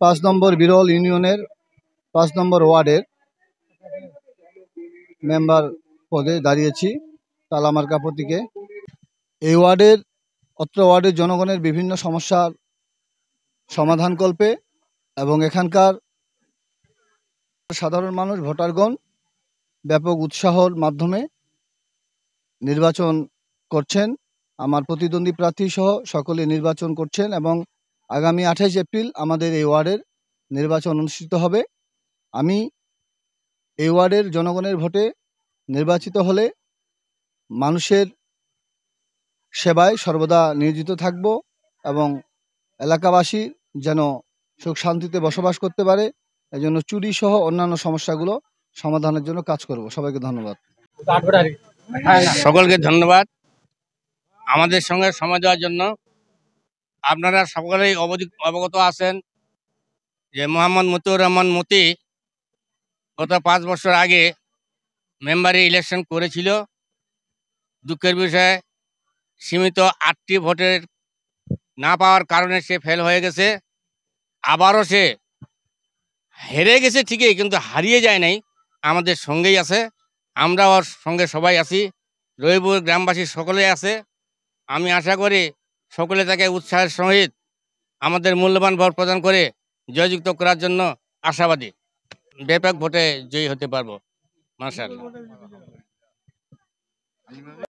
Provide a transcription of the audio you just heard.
পাঁচ নম্বর বিরল ইউনিয়নের 5 নম্বর ওয়ার্ডের মেম্বার পদে দাঁড়িয়েছি তালামার্কা প্রতীকে। এই অত্র ওয়ার্ডের জনগণের বিভিন্ন সমস্যার সমাধানকল্পে এবং এখানকার সাধারণ মানুষ ভোটারগণ ব্যাপক উৎসাহর মাধ্যমে নির্বাচন করছেন। আমার প্রতিদ্বন্দ্বী প্রার্থী সহ সকলে নির্বাচন করছেন এবং আগামী 28 এপ্রিল আমাদের এই ওয়ার্ডের নির্বাচন অনুষ্ঠিত হবে। আমি এই ওয়ার্ডের জনগণের ভোটে নির্বাচিত হলে মানুষের সেবায় সর্বদা নিয়োজিত থাকব এবং এলাকাবাসী যেন সুখ শান্তিতে বসবাস করতে পারে এজন্য চুরি সহ অন্যান্য সমস্যাগুলো সমাধানের জন্য কাজ করব। সবাইকে ধন্যবাদ। সকলকে ধন্যবাদ আমাদের সঙ্গে সময় দেওয়ার জন্য। আপনারা সকলেই অবগত আছেন যে মোহাম্মদ মতিউর রহমান মতি গত 5 বছর আগে মেম্বারে ইলেকশন করেছিল। দুঃখের বিষয়ে সীমিত 8টি ভোটের না পাওয়ার কারণে সে ফেল হয়ে গেছে। আবারও সে হেরে গেছে ঠিকই, কিন্তু হারিয়ে যায় নাই, আমাদের সঙ্গেই আছে। আমরা ওর সঙ্গে সবাই আছি, রবিপুর গ্রামবাসী সকলেই আছে। আমি আশা করি সকলে তাকে উৎসাহের সহিত আমাদের মূল্যবান ভোট প্রদান করে জয়যুক্ত করার জন্য আশাবাদী। ব্যাপক ভোটে জয়ী হতে পারবো মাশাআল্লাহ।